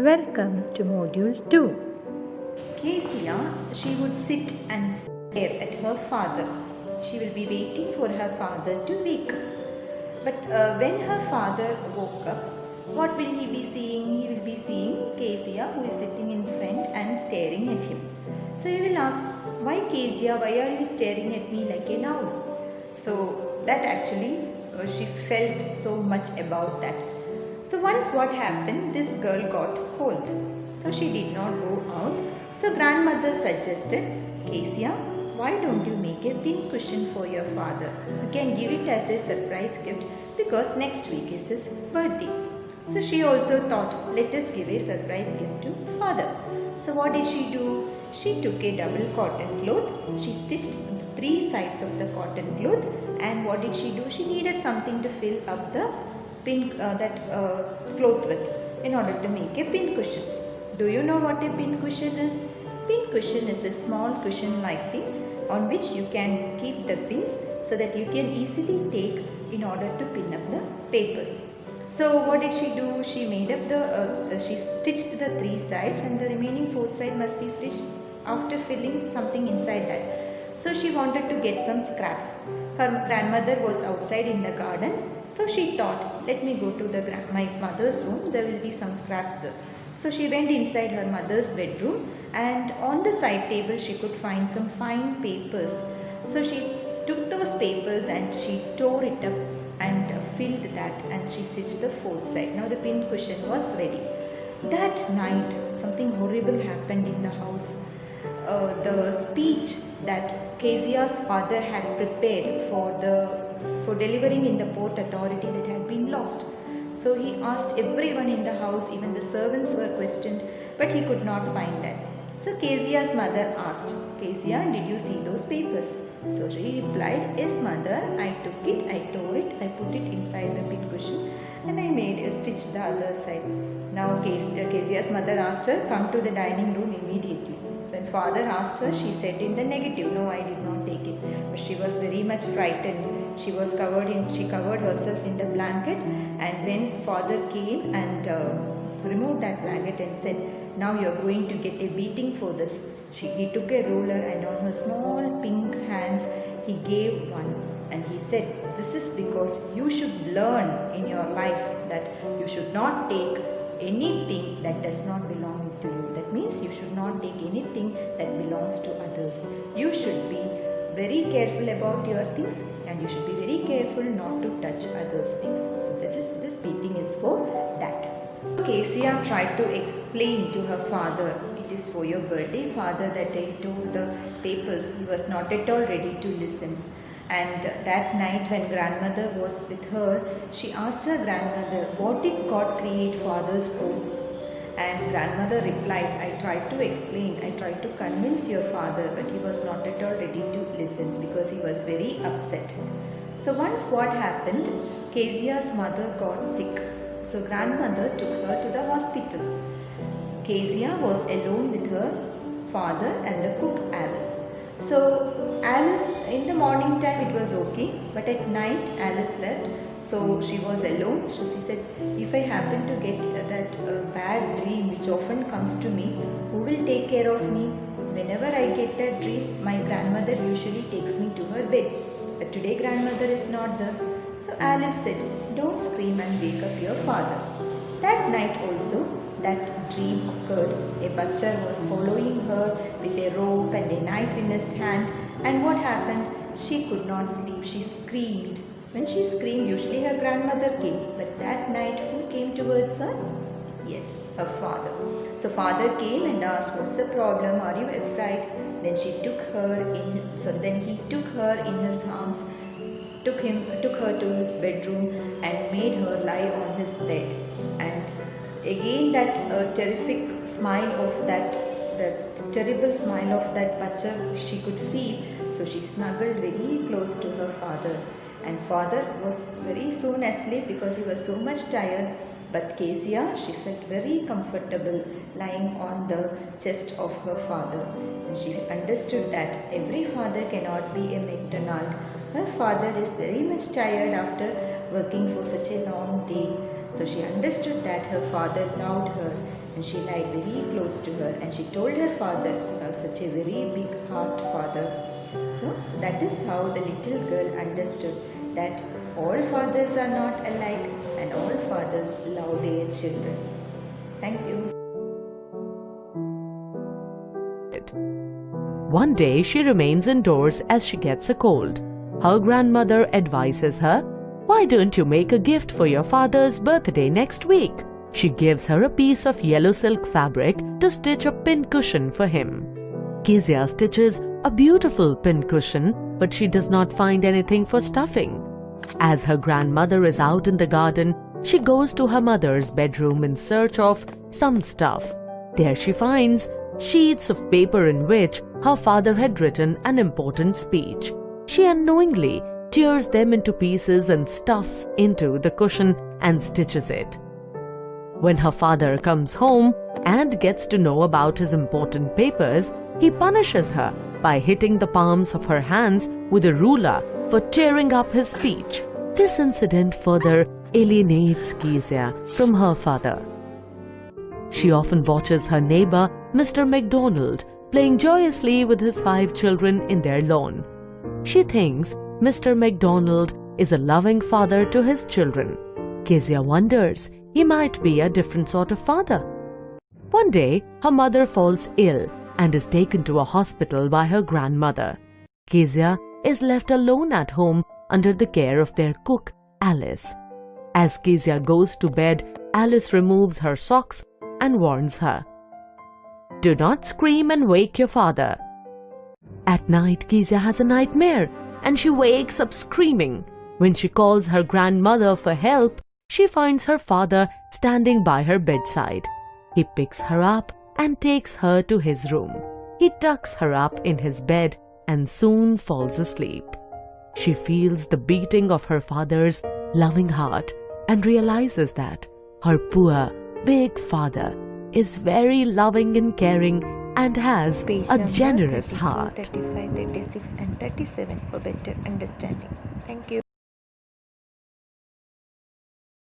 Welcome to Module 2. Kezia, she would sit and stare at her father. She will be waiting for her father to wake up. But when her father woke up, what will he be seeing? He will be seeing Kezia, who is sitting in front and staring at him. So he will ask, "Why, Kezia, why are you staring at me like an owl?" So that actually she felt so much about that. So once what happened, this girl got cold. So she did not go out. So grandmother suggested, "Kezia, why don't you make a pin cushion for your father? You can give it as a surprise gift because next week is his birthday." So she also thought, let us give a surprise gift to father. So what did she do? She took a double cotton cloth. She stitched the three sides of the cotton cloth, and what did she do? She needed something to fill up the cloth with in order to make a pin cushion. Do you know what a pin cushion is? Pin cushion is a small cushion like thing on which you can keep the pins so that you can easily take in order to pin up the papers. So what did she do? She made up she stitched the three sides, and the remaining fourth side must be stitched after filling something inside that. So she wanted to get some scraps. Her grandmother was outside in the garden, so she thought, let me go to my mother's room, there will be some scraps there. So she went inside her mother's bedroom, and on the side table she could find some fine papers. So she took those papers and she tore it up and filled that, and she stitched the fourth side. Now the pin cushion was ready. That night something horrible happened in the house. The speech that Kezia's father had prepared for delivering in the port authority, that had been lost. So he asked everyone in the house, even the servants were questioned, but he could not find that. So Kezia's mother asked, "Kezia, did you see those papers?" So she replied, "Yes, mother, I took it, I tore it, I put it inside the pin cushion, and I made a stitch the other side." Now Kezia's mother asked her, "Come to the dining room immediately." When father asked her, she said in the negative, "No, I did not take it." But she was very much frightened. She covered herself in the blanket, and when father came and removed that blanket and said, "Now you are going to get a beating for this," he took a ruler, and on her small pink hands he gave one, and he said, "This is because you should learn in your life that you should not take anything that does not belong to you. That means you should not take anything that belongs to others. You should be very careful about your things, and you should be very careful not to touch others' things." So this beating is for that. Kezia tried to explain to her father, "It is for your birthday, father, that I tore the papers." He was not at all ready to listen. And that night when grandmother was with her, she asked her grandmother, "What did God create father's for?" And grandmother replied, "I tried to explain, I tried to convince your father, but he was not at all ready to listen because he was very upset." So once what happened, Kezia's mother got sick. So grandmother took her to the hospital. Kezia was alone with her father and the cook Alice. So Alice, in the morning time it was okay, but at night Alice left, so she was alone. So she said, "If I happen to get that bad dream which often comes to me, who will take care of me? Whenever I get that dream, my grandmother usually takes me to her bed, but today grandmother is not there." So Alice said, "Don't scream and wake up your father." That night also, that dream occurred. A butcher was following her with a rope and a knife in his hand, and what happened? She could not sleep. She screamed. When she screamed, usually her grandmother came, but that night who came towards her? Yes, her father. So father came and asked, "What's the problem? Are you afraid?" Then he took her in his arms, took her to his bedroom and made her lie on his bed. And again that terrific smile of that terrible smile of that butcher she could feel. So she snuggled very close to her father, and father was very soon asleep because he was so much tired. But Kezia, she felt very comfortable lying on the chest of her father, and she understood that every father cannot be a McDonald. Her father is very much tired after working for such a long day. So she understood that her father loved her, and she lied very close to her, and she told her father, "You have such a very big heart, father." So that is how the little girl understood that all fathers are not alike and all fathers love their children. Thank you. One day she remains indoors as she gets a cold. Her grandmother advises her, "Why don't you make a gift for your father's birthday next week?" She gives her a piece of yellow silk fabric to stitch a pincushion for him. Kezia stitches a beautiful pincushion, but she does not find anything for stuffing. As her grandmother is out in the garden, she goes to her mother's bedroom in search of some stuff. There she finds sheets of paper in which her father had written an important speech. She unknowingly tears them into pieces and stuffs into the cushion and stitches it. When her father comes home and gets to know about his important papers, he punishes her by hitting the palms of her hands with a ruler for tearing up his speech. This incident further alienates Kezia from her father. She often watches her neighbor, Mr. MacDonald, playing joyously with his 5 children in their lawn. She thinks Mr. MacDonald is a loving father to his children. Kezia wonders he might be a different sort of father. One day, her mother falls ill and is taken to a hospital by her grandmother. Kezia is left alone at home under the care of their cook, Alice. As Kezia goes to bed, Alice removes her socks and warns her, "Do not scream and wake your father." At night, Kezia has a nightmare and she wakes up screaming. When she calls her grandmother for help, she finds her father standing by her bedside. He picks her up and takes her to his room. He tucks her up in his bed and soon falls asleep. She feels the beating of her father's loving heart and realizes that her poor, big father is very loving and caring and has Page a number generous 34, heart. 35, 36 and 37 for better understanding. Thank you.